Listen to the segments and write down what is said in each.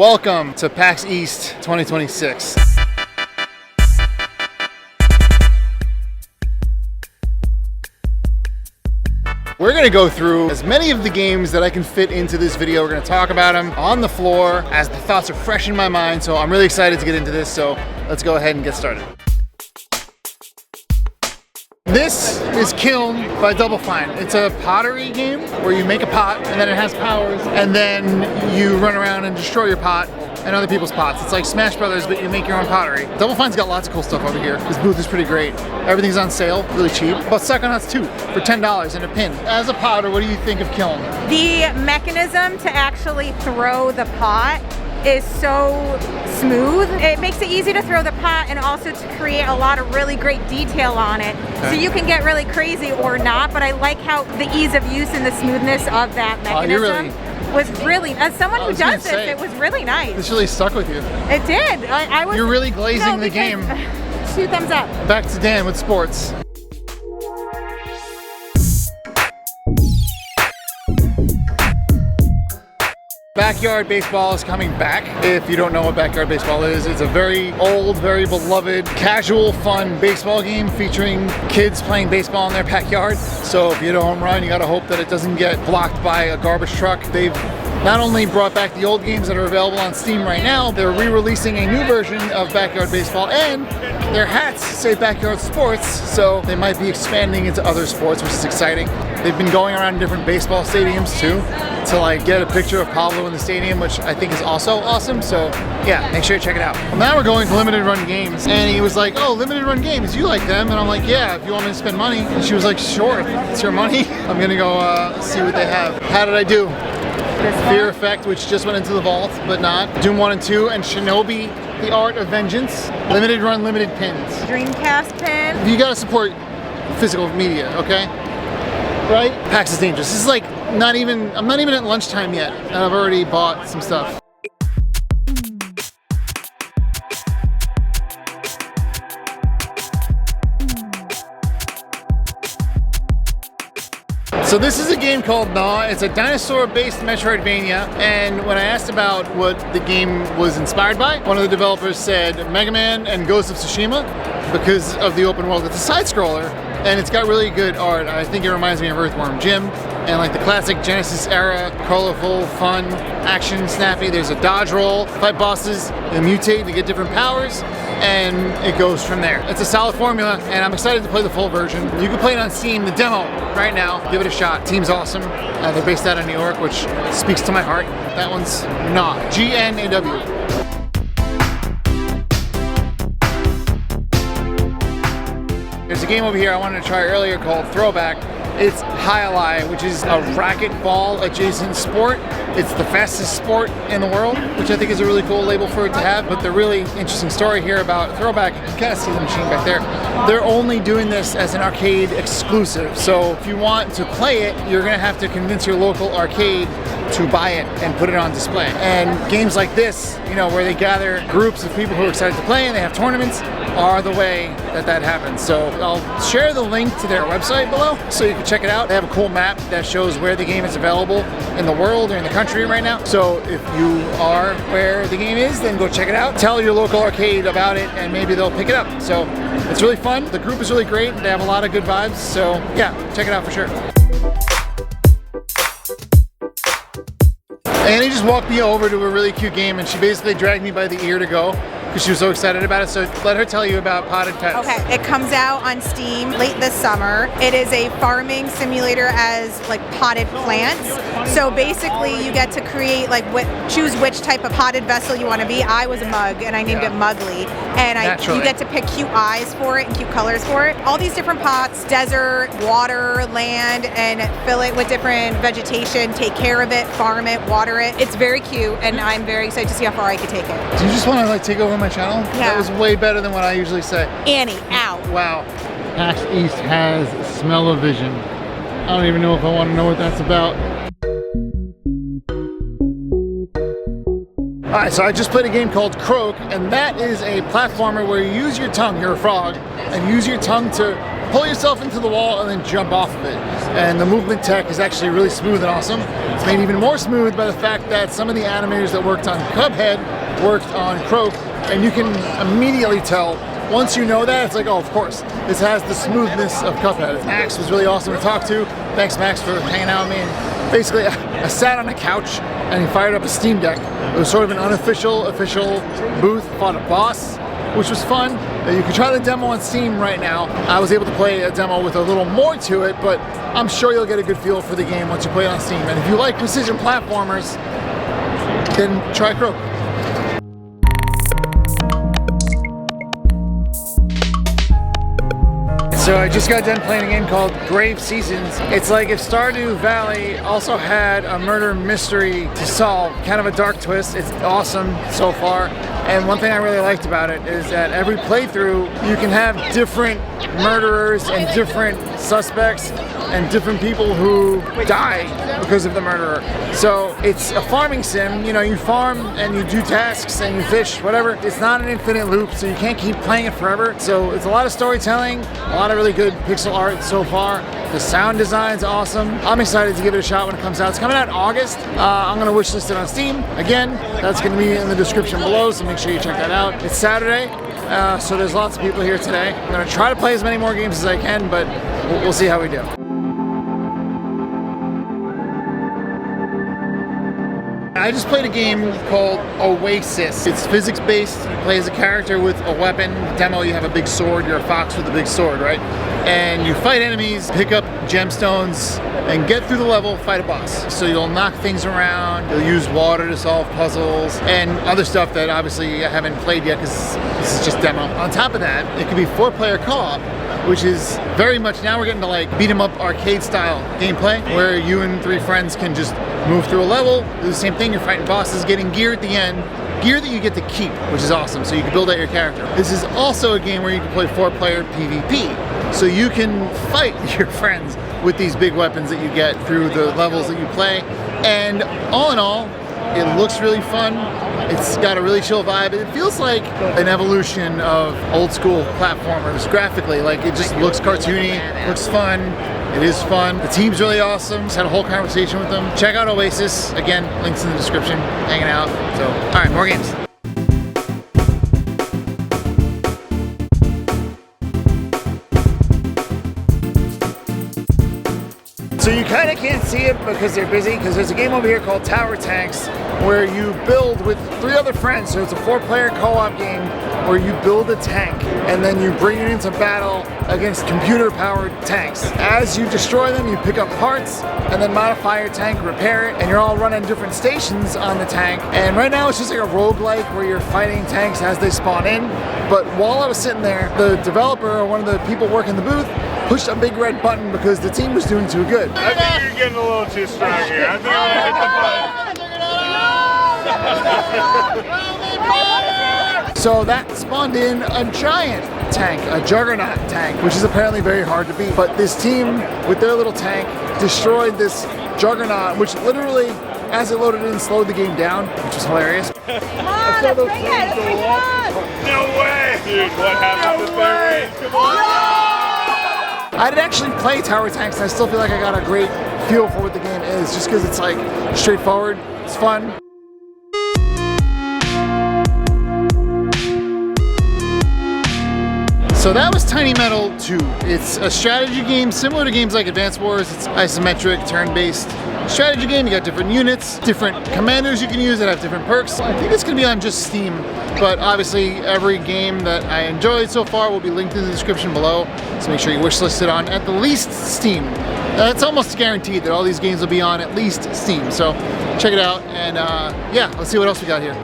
Welcome to PAX East 2026. We're gonna go through as many of the games that I can fit into this video. We're gonna talk about them on the floor as the thoughts are fresh in my mind. So I'm really excited to get into this. So let's go ahead and get started. This is Kiln by Double Fine. It's a pottery game where you make a pot and then it has powers and then you run around and destroy your pot and other people's pots. It's like Smash Brothers, but you make your own pottery. Double Fine's got lots of cool stuff over here. This booth is pretty great. Everything's on sale, really cheap. But Psychonauts 2 for $10 and a pin. As a potter, what do you think of Kiln? The mechanism to actually throw the pot is so smooth. It makes it easy to throw the pot and also to create a lot of really great detail on it. Okay. So you can get really crazy or not, but I like how the ease of use and the smoothness of that mechanism was really, as someone who does this, it was really nice. This really stuck with you. It did. I was. You're really glazing the game. 2 thumbs up. Back to Dan with sports. Backyard baseball is coming back. If you don't know what backyard baseball is, it's a very old, very beloved, casual, fun baseball game featuring kids playing baseball in their backyard. So if you hit a home run, you gotta hope that it doesn't get blocked by a garbage truck. They've not only brought back the old games that are available on Steam right now, they're re-releasing a new version of backyard baseball, and their hats say backyard sports, so they might be expanding into other sports, which is exciting. They've been going around different baseball stadiums too to like get a picture of Pablo in the stadium, which I think is also awesome. So yeah, make sure you check it out. Well, now we're going to limited run games, and he was like, "Oh, limited run games, you like them?" And I'm like, "Yeah, if you want me to spend money." And she was like, "Sure, it's your money." I'm gonna go see what they have. How did I do? Fear Effect, which just went into the vault, but not. Doom 1 and 2, and Shinobi, The Art of Vengeance. Limited run, limited pins. Dreamcast pin. You gotta support physical media, okay? Right? PAX is dangerous. This is like I'm not even at lunchtime yet, and I've already bought some stuff. So this is a game called GNAW. It's a dinosaur-based Metroidvania, and when I asked about what the game was inspired by, one of the developers said Mega Man and Ghost of Tsushima because of the open world. It's a side-scroller, and it's got really good art. I think it reminds me of Earthworm Jim, and like the classic Genesis era, colorful, fun, action, snappy. There's a dodge roll, fight bosses, you mutate to get different powers, and it goes from there. It's a solid formula, and I'm excited to play the full version. You can play it on Steam, the demo, right now. Give it a shot. Team's awesome. They're based out of New York, which speaks to my heart. That one's GNAW. GNAW. There's a game over here I wanted to try earlier called Throwback. It's Jai-Alai, which is a racquetball adjacent sport. It's the fastest sport in the world, which I think is a really cool label for it to have. But the really interesting story here about Throwback, you can't see the machine back there. They're only doing this as an arcade exclusive. So if you want to play it, you're gonna have to convince your local arcade to buy it and put it on display. And games like this, you know, where they gather groups of people who are excited to play and they have tournaments, are the way that happens. So I'll share the link to their website below so you can check it out. They have a cool map that shows where the game is available in the world or in the country right now. So if you are where the game is, then go check it out. Tell your local arcade about it and maybe they'll pick it up. So it's really fun. The group is really great. They have a lot of good vibes. So yeah, check it out for sure. Annie just walked me over to a really cute game, and she basically dragged me by the ear to go because she was so excited about it. So let her tell you about Potted Pets. Okay, it comes out on Steam late this summer. It is a farming simulator as like potted plants. So basically you get to create like choose which type of potted vessel you want to be. I was a mug and I named it Mugly. And you get to pick cute eyes for it and cute colors for it. All these different pots, desert, water, land, and fill it with different vegetation, take care of it, farm it, water it. It's very cute and I'm very excited to see how far I can take it. Do you just want to like take over my channel? Yeah. That was way better than what I usually say. Annie, out. Wow. PAX East has smell-o-vision. I don't even know if I want to know what that's about. Alright, so I just played a game called Croak, and that is a platformer where you use your tongue, you're a frog, and use your tongue to pull yourself into the wall and then jump off of it. And the movement tech is actually really smooth and awesome. It's made even more smooth by the fact that some of the animators that worked on Cuphead worked on Croak, and you can immediately tell. Once you know that, it's like, oh, of course, this has the smoothness of Cuphead. Max was really awesome to talk to. Thanks, Max, for hanging out with me. And basically, I sat on a couch and he fired up a Steam Deck. It was sort of an unofficial, official booth, fought a boss, which was fun. You can try the demo on Steam right now. I was able to play a demo with a little more to it, but I'm sure you'll get a good feel for the game once you play it on Steam. And if you like precision platformers, then try Croak. So I just got done playing a game called Grave Seasons. It's like if Stardew Valley also had a murder mystery to solve, kind of a dark twist. It's awesome so far. And one thing I really liked about it is that every playthrough you can have different murderers and different suspects and different people who die because of the murderer. So it's a farming sim. You know, you farm and you do tasks and you fish, whatever. It's not an infinite loop, so you can't keep playing it forever. So it's a lot of storytelling, a lot of really good pixel art so far. The sound design's awesome. I'm excited to give it a shot when it comes out. It's coming out in August. I'm gonna wishlist it on Steam. Again, that's gonna be in the description below, so make sure you check that out. It's Saturday, so there's lots of people here today. I'm gonna try to play as many more games as I can, but we'll see how we do. I just played a game called Awaysis. It's physics-based. You play as a character with a weapon. In the demo, you have a big sword. You're a fox with a big sword, right? And you fight enemies, pick up gemstones, and get through the level, fight a boss. So you'll knock things around, you'll use water to solve puzzles, and other stuff that obviously I haven't played yet because this is just demo. On top of that, it could be 4-player co-op, which is very much, now we're getting to like beat 'em up arcade style gameplay where you and 3 friends can just move through a level, do the same thing, you're fighting bosses, getting gear at the end, gear that you get to keep, which is awesome, so you can build out your character. This is also a game where you can play 4-player PvP, so you can fight your friends with these big weapons that you get through the levels that you play. And all in all, it looks really fun. It's got a really chill vibe. It feels like an evolution of old school platformers graphically. Like, it just looks cartoony, looks fun. It is fun. The team's really awesome. Just had a whole conversation with them. Check out Awaysis. Again, links in the description. Hanging out. So, all right, more games. So you kind of can't see it because they're busy, because there's a game over here called Tower Tanks where you build with 3 other friends. So it's a 4-player co-op game where you build a tank and then you bring it into battle against computer-powered tanks. As you destroy them, you pick up parts and then modify your tank, repair it, and you're all running different stations on the tank. And right now it's just like a roguelike where you're fighting tanks as they spawn in. But while I was sitting there, the developer or one of the people working the booth pushed a big red button because the team was doing too good. I think you're getting a little too strong here. I think I'm gonna hit the button. So that spawned in a giant tank, a juggernaut tank, which is apparently very hard to beat. But this team, with their little tank, destroyed this juggernaut, which literally, as it loaded in, slowed the game down, which was hilarious. No way! Dude, what happened to the Come on! I did actually play Tower Tanks, and I still feel like I got a great feel for what the game is, just because it's like straightforward, it's fun. So that was Tiny Metal 2. It's a strategy game similar to games like Advance Wars. It's isometric, turn-based strategy game. You got different units, different commanders you can use that have different perks. I think it's gonna be on just Steam, but obviously every game that I enjoyed so far will be linked in the description below. So make sure you wishlist it on at the least Steam. It's almost guaranteed that all these games will be on at least Steam. So check it out, and yeah, let's see what else we got here.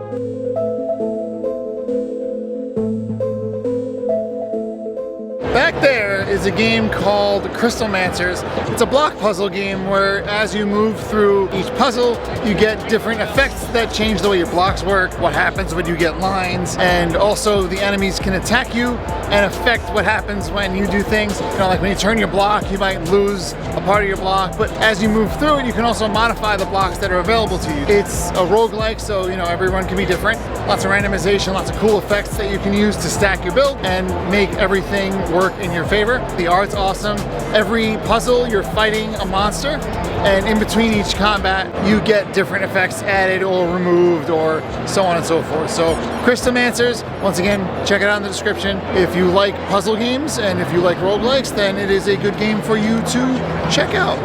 back there is a game called Crystalmancers. It's a block puzzle game where as you move through each puzzle, you get different effects that change the way your blocks work, what happens when you get lines, and also the enemies can attack you and affect what happens when you do things. You know, like when you turn your block, you might lose a part of your block, but as you move through it, you can also modify the blocks that are available to you. It's a roguelike, so you know, every run can be different. Lots of randomization, lots of cool effects that you can use to stack your build and make everything work in your favor. The art's awesome. Every puzzle, you're fighting a monster, and in between each combat, you get different effects added or removed or so on and so forth. So Crystalmancers, once again, check it out in the description. If you like puzzle games and if you like roguelikes, then it is a good game for you to check out.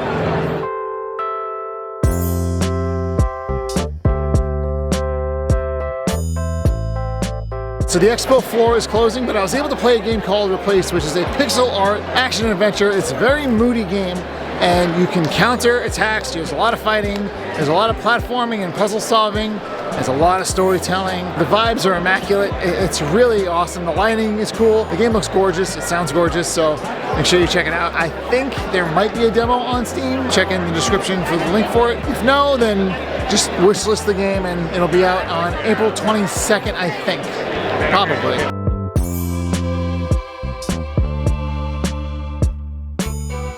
So the expo floor is closing, but I was able to play a game called Replace, which is a pixel art action adventure. It's a very moody game, and you can counter attacks. There's a lot of fighting, there's a lot of platforming and puzzle solving, there's a lot of storytelling. The vibes are immaculate. It's really awesome. The lighting is cool. The game looks gorgeous. It sounds gorgeous, so make sure you check it out. I think there might be a demo on Steam. Check in the description for the link for it. If no, then just wishlist the game and it'll be out on April 22nd, I think. Probably.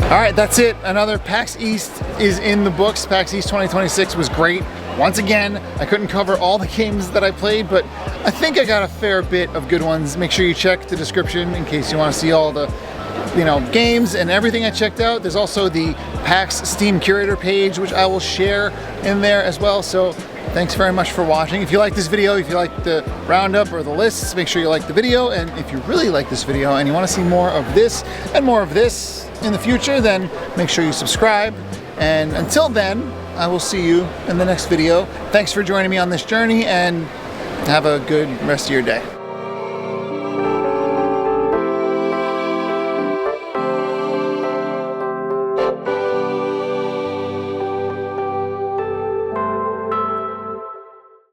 All right, that's it. Another PAX East is in the books. PAX East 2026 was great. Once again, I couldn't cover all the games that I played, but I think I got a fair bit of good ones. Make sure you check the description in case you want to see all the games and everything I checked out. There's also the PAX Steam Curator page, which I will share in there as well. So thanks very much for watching. If you like this video, if you like the roundup or the lists, make sure you like the video. And if you really like this video and you want to see more of this and more of this in the future, then make sure you subscribe. And until then, I will see you in the next video. Thanks for joining me on this journey and have a good rest of your day.